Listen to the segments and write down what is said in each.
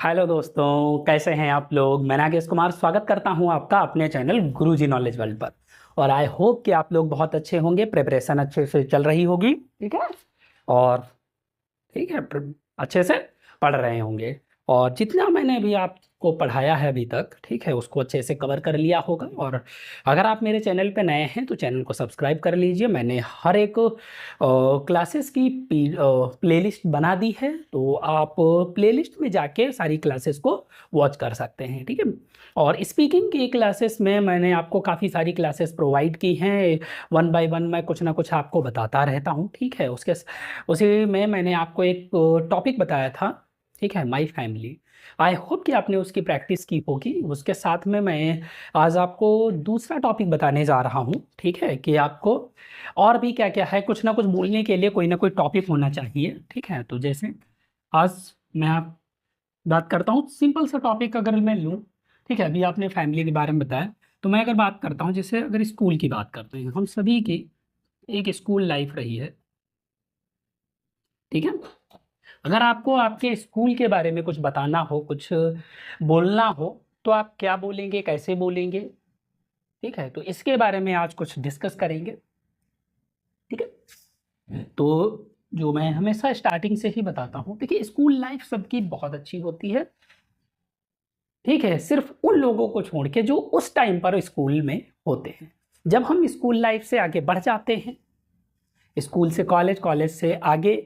Hello दोस्तों, कैसे हैं आप लोग। मैं नागेश कुमार स्वागत करता हूं आपका अपने चैनल गुरुजी नॉलेज वर्ल्ड पर। और आई होप कि आप लोग बहुत अच्छे होंगे, प्रिपरेशन अच्छे से चल रही होगी। ठीक है। और ठीक है, अच्छे से पढ़ रहे होंगे। और जितना मैंने अभी आपको पढ़ाया है अभी तक, ठीक है, उसको अच्छे से कवर कर लिया होगा। और अगर आप मेरे चैनल पे नए हैं तो चैनल को सब्सक्राइब कर लीजिए। मैंने हर एक क्लासेस की प्लेलिस्ट बना दी है, तो आप प्लेलिस्ट में जाके सारी क्लासेस को वॉच कर सकते हैं। ठीक है। और स्पीकिंग की क्लासेस में मैंने आपको काफ़ी सारी क्लासेस प्रोवाइड की हैं। वन बाय वन मैं कुछ ना कुछ आपको बताता रहता हूँ। ठीक है। उसी में मैंने आपको एक टॉपिक बताया था, ठीक है, माई फैमिली। आई होप कि आपने उसकी प्रैक्टिस की होगी। उसके साथ में मैं आज आपको दूसरा टॉपिक बताने जा रहा हूँ। ठीक है, कि आपको और भी क्या क्या है, कुछ ना कुछ बोलने के लिए कोई ना कोई टॉपिक होना चाहिए। ठीक है। तो जैसे आज मैं आप बात करता हूँ, सिंपल सा टॉपिक अगर मैं लूँ। ठीक है। अभी आपने फैमिली के बारे में बताया, तो मैं अगर बात करता हूँ, जैसे अगर स्कूल की बात करते हैं, हम सभी की एक स्कूल लाइफ रही है। ठीक है। अगर आपको आपके स्कूल के बारे में कुछ बताना हो, कुछ बोलना हो, तो आप क्या बोलेंगे, कैसे बोलेंगे। ठीक है। तो इसके बारे में आज कुछ डिस्कस करेंगे। ठीक है। तो जो मैं हमेशा स्टार्टिंग से ही बताता हूँ, देखिए स्कूल लाइफ सबकी बहुत अच्छी होती है। ठीक है। सिर्फ उन लोगों को छोड़ के जो उस टाइम पर स्कूल में होते हैं। जब हम स्कूल लाइफ से आगे बढ़ जाते हैं, स्कूल से कॉलेज, कॉलेज से आगे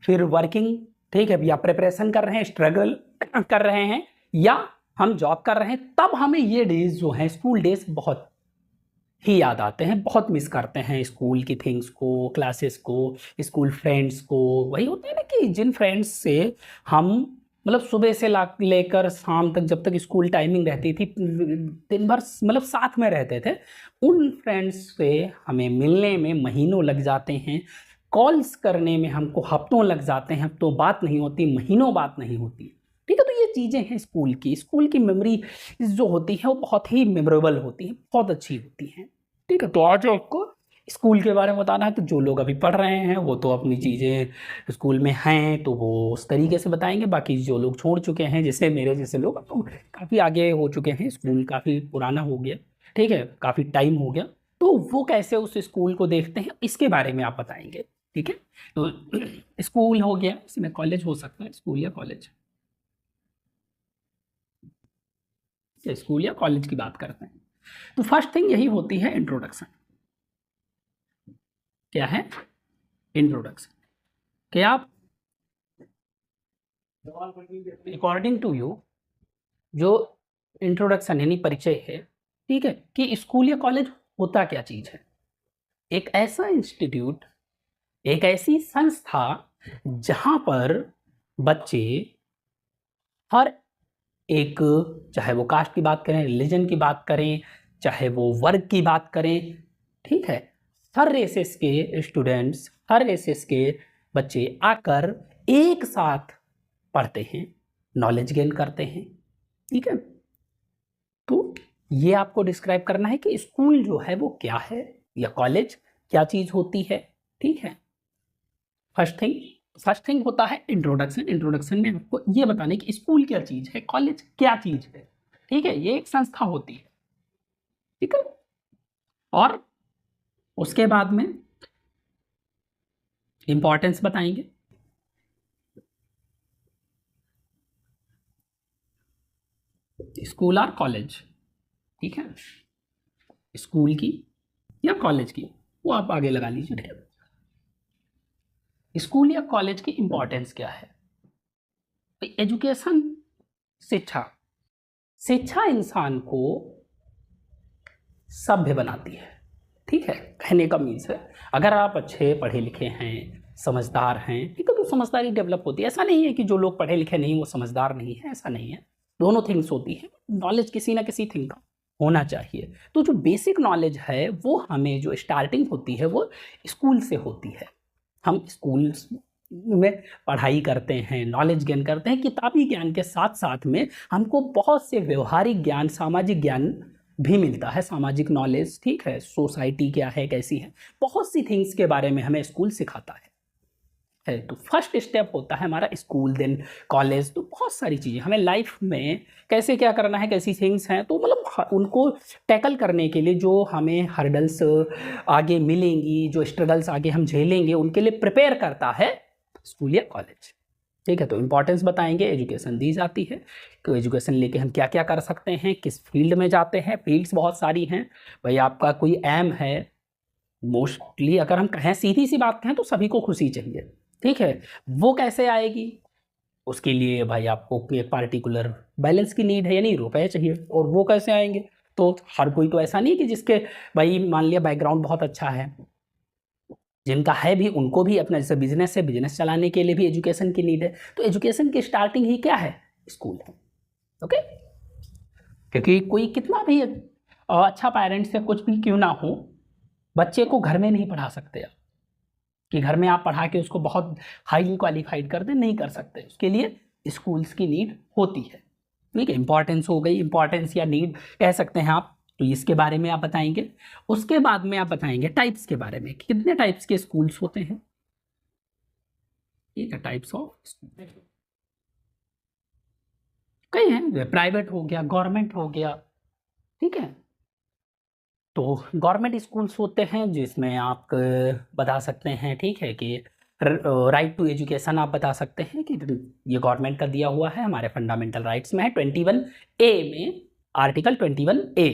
फिर वर्किंग, ठीक है, या प्रिपरेशन कर रहे हैं, स्ट्रगल कर रहे हैं, या हम जॉब कर रहे हैं, तब हमें ये डेज जो हैं, स्कूल डेज, बहुत ही याद आते हैं। बहुत मिस करते हैं स्कूल की थिंग्स को, क्लासेस को, स्कूल फ्रेंड्स को। वही होता है ना कि जिन फ्रेंड्स से हम मतलब सुबह से लेकर शाम तक, जब तक स्कूल टाइमिंग रहती थी, दिन भर मतलब साथ में रहते थे, उन फ्रेंड्स से हमें मिलने में महीनों लग जाते हैं। कॉल्स करने में हमको हफ्तों लग जाते हैं। हफ्तों बात नहीं होती, महीनों बात नहीं होती। ठीक है। तो ये चीज़ें हैं स्कूल की मेमोरी जो होती है वो बहुत ही मेमोरेबल होती है, बहुत अच्छी होती हैं। ठीक है। तो आज आपको स्कूल के बारे में बताना है। तो जो लोग अभी पढ़ रहे हैं वो तो अपनी चीज़ें स्कूल में हैं तो वो उस तरीके से बताएंगे। बाकी जो लोग छोड़ चुके हैं, जैसे मेरे जैसे लोग, तो काफ़ी आगे हो चुके हैं, स्कूल काफ़ी पुराना हो गया, ठीक है, काफ़ी टाइम हो गया, तो वो कैसे उस स्कूल को देखते हैं, इसके बारे में आप बताएंगे। ठीक है। तो स्कूल हो गया, इसमें कॉलेज हो सकता है, स्कूल या कॉलेज, स्कूल या कॉलेज की बात करते हैं। तो फर्स्ट थिंग यही होती है इंट्रोडक्शन। क्या है इंट्रोडक्शन? क्या आप अकॉर्डिंग टू यू जो इंट्रोडक्शन यानी परिचय है, ठीक है, कि स्कूल या कॉलेज होता क्या चीज़ है? एक ऐसा इंस्टीट्यूट, एक ऐसी संस्था जहां पर बच्चे हर एक, चाहे वो कास्ट की बात करें, रिलीजन की बात करें, चाहे वो वर्ग की बात करें, ठीक है, हर रेसेस के स्टूडेंट्स, हर रेसेस के बच्चे आकर एक साथ पढ़ते हैं, नॉलेज गेन करते हैं। ठीक है। तो ये आपको डिस्क्राइब करना है कि स्कूल जो है वो क्या है, या कॉलेज क्या चीज़ होती है। ठीक है। फर्स्ट थिंग होता है इंट्रोडक्शन। इंट्रोडक्शन में आपको ये बताने कि स्कूल क्या चीज़ है, कॉलेज क्या चीज़ है। ठीक है। ये एक संस्था होती है। ठीक है। और उसके बाद में इंपॉर्टेंस बताएंगे। स्कूल और कॉलेज, ठीक है, स्कूल की या कॉलेज की, वो आप आगे लगा लीजिए। ठीक है। स्कूल या कॉलेज की इंपॉर्टेंस क्या है? एजुकेशन, शिक्षा, शिक्षा इंसान को सभ्य बनाती है। ठीक है। कहने का मीन्स है, अगर आप अच्छे पढ़े लिखे हैं, समझदार हैं, ठीक है, तो समझदारी डेवलप होती है। ऐसा नहीं है कि जो लोग पढ़े लिखे नहीं वो समझदार नहीं है, ऐसा नहीं है। दोनों थिंग्स होती है। नॉलेज किसी ना किसी थिंग का होना चाहिए। तो जो बेसिक नॉलेज है वो हमें, जो स्टार्टिंग होती है वो स्कूल से होती है। हम स्कूल में पढ़ाई करते हैं, नॉलेज गेन करते हैं। किताबी ज्ञान के साथ साथ में हमको बहुत से व्यवहारिक ज्ञान, सामाजिक ज्ञान भी मिलता है, सामाजिक नॉलेज। ठीक है। सोसाइटी क्या है, कैसी है, बहुत सी थिंग्स के बारे में हमें स्कूल सिखाता है। है। तो फर्स्ट स्टेप होता है हमारा स्कूल, देन कॉलेज। तो बहुत सारी चीज़ें हमें लाइफ में कैसे क्या करना है, कैसी थिंग्स हैं, तो मतलब उनको टैकल करने के लिए जो हमें हर्डल्स आगे मिलेंगी, जो स्ट्रगल्स आगे हम झेलेंगे, उनके लिए प्रिपेयर करता है स्कूल या कॉलेज। ठीक है, तो इंपॉर्टेंस बताएंगे, एजुकेशन दी जाती है, तो एजुकेशन लेके हम क्या क्या कर सकते हैं, किस फील्ड में जाते हैं। फील्ड्स बहुत सारी हैं भाई, आपका कोई एम है, मोस्टली अगर हम कहें, सीधी सी बात कहें तो सभी को खुशी चाहिए। ठीक है, वो कैसे आएगी, उसके लिए भाई आपको एक पार्टिकुलर बैलेंस की नीड है, यानी रुपए चाहिए। और वो कैसे आएंगे, तो हर कोई तो ऐसा नहीं कि जिसके भाई मान लिया बैकग्राउंड बहुत अच्छा है, जिनका है भी, उनको भी अपना जैसे बिजनेस है, बिजनेस चलाने के लिए भी एजुकेशन की नीड है। तो एजुकेशन की स्टार्टिंग ही क्या है, स्कूल है। ओके, क्योंकि कोई कितना भी अच्छा पेरेंट्स या कुछ भी क्यों ना हो, बच्चे को घर में नहीं पढ़ा सकते आप, कि घर में आप पढ़ा के उसको बहुत हाईली क्वालिफाइड कर दें, नहीं कर सकते। उसके लिए स्कूल्स की नीड होती है। ठीक है, इंपॉर्टेंस हो गई, इंपॉर्टेंस या नीड कह सकते हैं आप। तो इसके बारे में आप बताएंगे। उसके बाद में आप बताएंगे टाइप्स के बारे में, कितने टाइप्स के स्कूल्स होते हैं। ठीक है, टाइप्स ऑफ स्कूल कई हैं, प्राइवेट हो गया, गवर्नमेंट हो गया। ठीक है, तो गवर्नमेंट स्कूल्स होते हैं जिसमें आप बता सकते हैं, ठीक है, कि राइट टू एजुकेशन आप बता सकते हैं कि ये गवर्नमेंट का दिया हुआ है, हमारे फंडामेंटल राइट्स में है। 21A में, आर्टिकल 21A,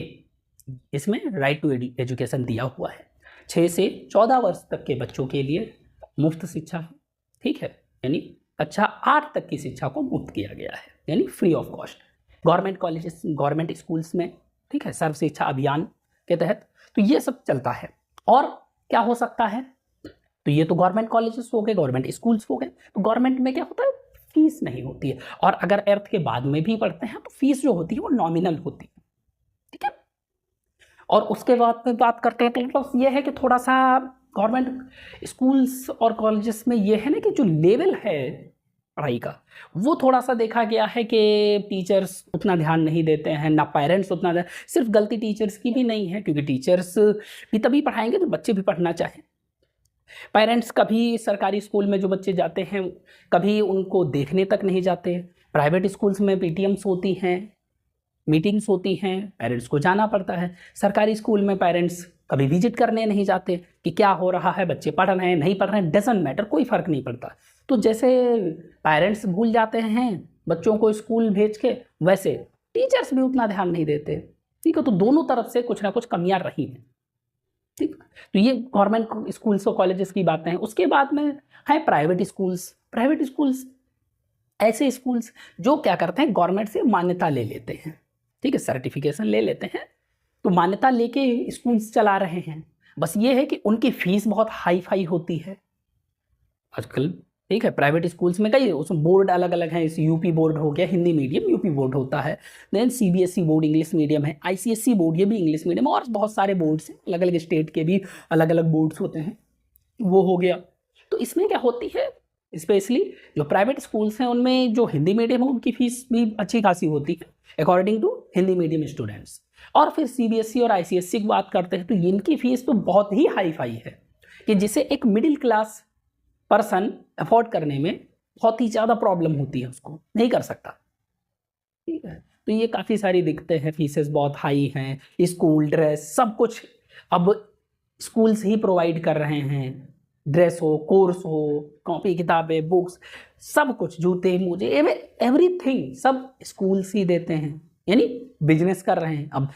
इसमें राइट टू एजुकेशन दिया हुआ है। 6 से 14 वर्ष तक के बच्चों के लिए मुफ्त शिक्षा है। ठीक है, यानी कक्षा 8 तक की शिक्षा को मुफ्त किया गया है, यानी free of cost, government colleges, government schools में। ठीक है, सर्व शिक्षा अभियान के तहत तो ये सब चलता है। और क्या हो सकता है, तो ये तो गवर्नमेंट कॉलेजेस हो गए, गवर्नमेंट स्कूल्स हो गए। तो गवर्नमेंट में क्या होता है, फीस नहीं होती है, और अगर 8th के बाद में भी पढ़ते हैं तो फीस जो होती है वो नॉमिनल होती है। ठीक है, और उसके बाद में बात करते हैं तो बस ये है कि थोड़ा सा गवर्नमेंट स्कूल्स और कॉलेजेस में ये है ना कि जो लेवल है पढ़ाई का, वो थोड़ा सा देखा गया है कि टीचर्स उतना ध्यान नहीं देते हैं, ना पेरेंट्स उतना ध्यान। सिर्फ गलती टीचर्स की भी नहीं है, क्योंकि टीचर्स भी तभी पढ़ाएंगे तो बच्चे भी पढ़ना चाहें। पेरेंट्स कभी सरकारी स्कूल में जो बच्चे जाते हैं कभी उनको देखने तक नहीं जाते। प्राइवेट स्कूल्स में पीटीएम्स होती हैं, मीटिंग्स होती हैं, पेरेंट्स को जाना पड़ता है। सरकारी स्कूल में पेरेंट्स कभी विजिट करने नहीं जाते कि क्या हो रहा है, बच्चे पढ़ रहे हैं नहीं पढ़ रहे हैं, डजंट मैटर, कोई फ़र्क नहीं पड़ता। तो जैसे पेरेंट्स भूल जाते हैं बच्चों को स्कूल भेज के, वैसे टीचर्स भी उतना ध्यान नहीं देते। ठीक है, तो दोनों तरफ से कुछ ना कुछ कमियां रही हैं। ठीक, तो ये गवर्नमेंट स्कूल्स और कॉलेजेस की बातें हैं। उसके बाद में है प्राइवेट स्कूल्स। प्राइवेट स्कूल्स ऐसे स्कूल्स जो क्या करते हैं, गवर्नमेंट से मान्यता ले लेते हैं। ठीक है, सर्टिफिकेशन ले लेते हैं, तो मान्यता लेके स्कूल्स चला रहे हैं। बस ये है कि उनकी फीस बहुत हाई फाई होती है आजकल। ठीक है, प्राइवेट स्कूल्स में कई उसमें बोर्ड अलग अलग हैं। इस यूपी बोर्ड हो गया, हिंदी मीडियम यूपी बोर्ड होता है, then CBSE board English medium है, आईसीएसई बोर्ड ये भी इंग्लिश मीडियम, और बहुत सारे बोर्ड्स हैं, अलग अलग स्टेट के भी अलग अलग बोर्ड्स होते हैं, वो हो गया। तो इसमें क्या होती है, स्पेशली जो प्राइवेट स्कूल्स हैं उनमें जो हिंदी मीडियम है उनकी फीस भी अच्छी खासी होती है according to Hindi medium students. और फिर सीबीएसई और आईसीएसई की बात करते हैं तो इनकी फीस तो बहुत ही हाई फाई है, कि जिसे एक मिडिल क्लास पर्सन अफोर्ड करने में बहुत ही ज़्यादा प्रॉब्लम होती है, उसको नहीं कर सकता। ठीक है, तो ये काफ़ी सारी दिक्कतें हैं, फीसेस बहुत हाई हैं, स्कूल ड्रेस सब कुछ अब स्कूल्स ही प्रोवाइड कर रहे हैं। ड्रेस हो, कोर्स हो, कॉपी किताबें, बुक्स, सब कुछ, जूते मोजे, एवरीथिंग सब स्कूल्स ही देते हैं, यानी बिजनेस कर रहे हैं। अब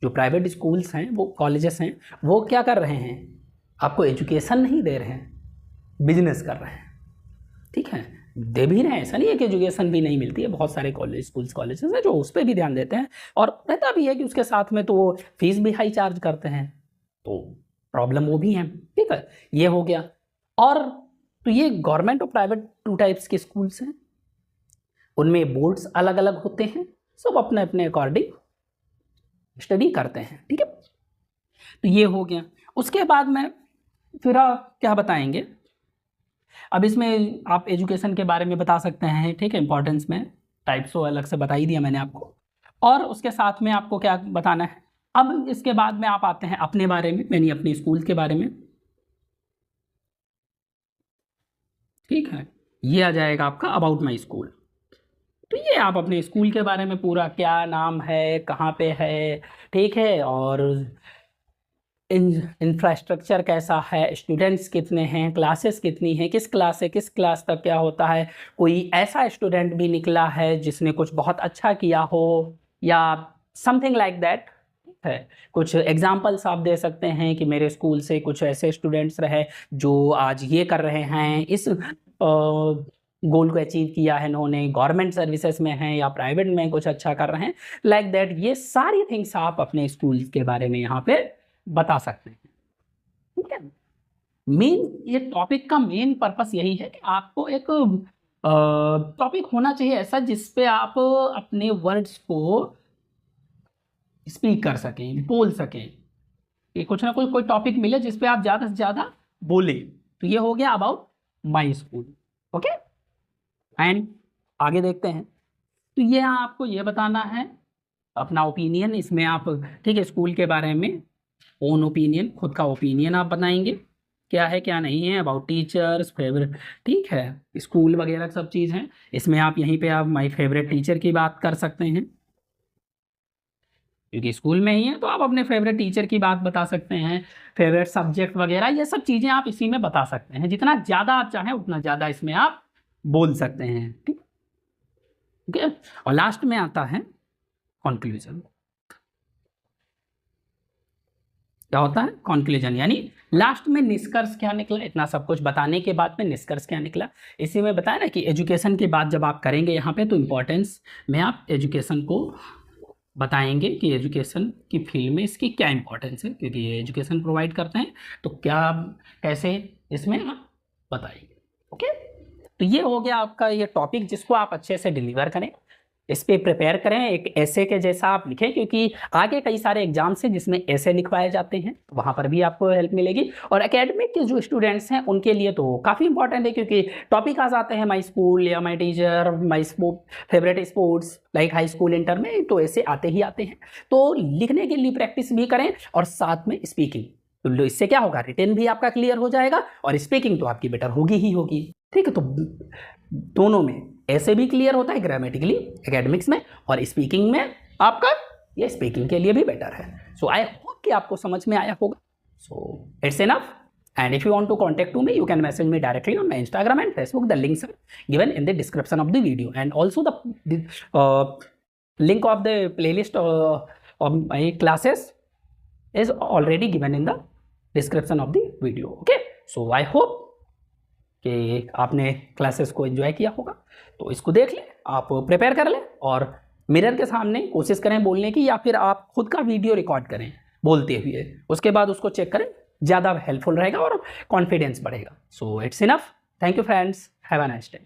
जो प्राइवेट स्कूल्स हैं, वो कॉलेजेस हैं, वो क्या कर रहे हैं, आपको एजुकेशन नहीं दे रहे हैं, बिजनेस कर रहे हैं। ठीक है, दे भी रहे हैं, ऐसा नहीं है कि एजुकेशन भी नहीं मिलती है। बहुत सारे कॉलेज स्कूल्स कॉलेजेस हैं जो उस पर भी ध्यान देते हैं, और रहता भी है कि उसके साथ में तो वो फीस भी हाई चार्ज करते हैं, तो प्रॉब्लम वो भी है। ठीक है, ये हो गया। और तो ये गवर्नमेंट और प्राइवेट 2 टाइप्स के स्कूल्स हैं, उनमें बोर्ड्स अलग अलग होते हैं, सब अपने अपने अकॉर्डिंग स्टडी करते हैं। ठीक है, तो ये हो गया। उसके बाद में फिर आप क्या बताएंगे, अब इसमें आप एजुकेशन के बारे में बता सकते हैं। ठीक है, इंपॉर्टेंस में टाइप्स तो अलग से बता ही दिया मैंने आपको, और उसके साथ में आपको क्या बताना है। अब इसके बाद में आप आते हैं अपने बारे में, यानी अपने स्कूल के बारे में। ठीक है, ये आ जाएगा आपका अबाउट माई स्कूल। तो ये आप अपने स्कूल के बारे में पूरा क्या नाम है, कहाँ पे है, ठीक है, और इंफ्रास्ट्रक्चर कैसा है, स्टूडेंट्स कितने हैं, क्लासेस कितनी हैं, किस क्लास से किस क्लास तक क्या होता है, कोई ऐसा स्टूडेंट भी निकला है जिसने कुछ बहुत अच्छा किया हो या समथिंग लाइक दैट है। कुछ एग्जाम्पल्स आप दे सकते हैं कि मेरे स्कूल से कुछ ऐसे स्टूडेंट्स रहे जो आज ये कर रहे हैं, इस गोल को अचीव किया है इन्होंने, गवर्नमेंट सर्विसेज में हैं या प्राइवेट में कुछ अच्छा कर रहे हैं, लाइक दैट। ये सारी थिंग्स आप अपने स्कूल के बारे में यहाँ पे बता सकते हैं। ठीक है, मेन ये टॉपिक का मेन पर्पस यही है कि आपको एक टॉपिक होना चाहिए ऐसा जिस पे आप अपने वर्ड्स को स्पीक कर सकें, बोल सकें, कि कुछ ना कोई टॉपिक मिले जिस पे आप ज़्यादा से ज़्यादा बोले। तो ये हो गया about my school. Okay, and आगे देखते हैं। तो ये आपको ये बताना है अपना ओपिनियन इसमें आप, ठीक है, स्कूल के बारे में ओन ओपिनियन, खुद का ओपिनियन आप बताएंगे क्या है क्या नहीं है, अबाउट टीचर्स फेवरेट, ठीक है, स्कूल वगैरह सब चीज़ हैं। इसमें आप यहीं पे आप माय फेवरेट टीचर की बात कर सकते हैं, क्योंकि स्कूल में ही है तो आप अपने फेवरेट टीचर की बात बता सकते हैं, फेवरेट सब्जेक्ट वगैरह, ये सब चीज़ें आप इसी में बता सकते हैं। जितना ज़्यादा आप चाहें उतना ज़्यादा इसमें आप बोल सकते हैं। ठीक है, और लास्ट में आता है कंक्लूजन। क्या होता है कंक्लूजन, यानी लास्ट में निष्कर्ष क्या निकला, इतना सब कुछ बताने के बाद में निष्कर्ष क्या निकला। इसी में बताया ना कि एजुकेशन के बाद जब आप करेंगे यहाँ पे तो इम्पोर्टेंस में आप एजुकेशन को बताएंगे कि एजुकेशन की फील्ड में इसकी क्या इंपॉर्टेंस है, क्योंकि ये एजुकेशन प्रोवाइड करते हैं तो क्या कैसे इसमें आप बताएंगे। ओके, तो ये हो गया आपका ये टॉपिक जिसको आप अच्छे से डिलीवर करें, इस पे प्रिपेयर करें, एक ऐसे के जैसा आप लिखें, क्योंकि आगे कई सारे एग्जाम्स हैं जिसमें ऐसे लिखवाए जाते हैं, तो वहाँ पर भी आपको हेल्प मिलेगी। और एकेडमिक के जो स्टूडेंट्स हैं उनके लिए तो काफ़ी इंपॉर्टेंट है, क्योंकि टॉपिक आ जाते हैं माई स्कूल या my teacher, my favourite sports like high school inter में, तो ऐसे आते ही आते हैं। तो लिखने के लिए प्रैक्टिस भी करें और साथ में स्पीकिंग, तो इससे क्या होगा, रिटन भी आपका क्लियर हो जाएगा और स्पीकिंग तो आपकी बेटर होगी ही होगी। ठीक है, तो दोनों में ऐसे भी क्लियर होता है ग्रामेटिकली एकेडमिक्स में, और स्पीकिंग में आपका ये स्पीकिंग के लिए भी बेटर है। सो आई होप कि आपको समझ में आया होगा। So it's enough, and if you want to contact to me you can message me directly on my Instagram and Facebook. The links are given in the description of the video, and also the link of the playlist of my classes is already given in the description of the video. Okay, so I hope कि आपने classes को enjoy किया होगा। तो इसको देख लें, आप प्रिपेयर कर लें और मिरर के सामने कोशिश करें बोलने की, या फिर आप खुद का वीडियो रिकॉर्ड करें बोलते हुए, उसके बाद उसको चेक करें, ज़्यादा हेल्पफुल रहेगा और कॉन्फिडेंस बढ़ेगा। So it's enough, thank you friends, have a nice day.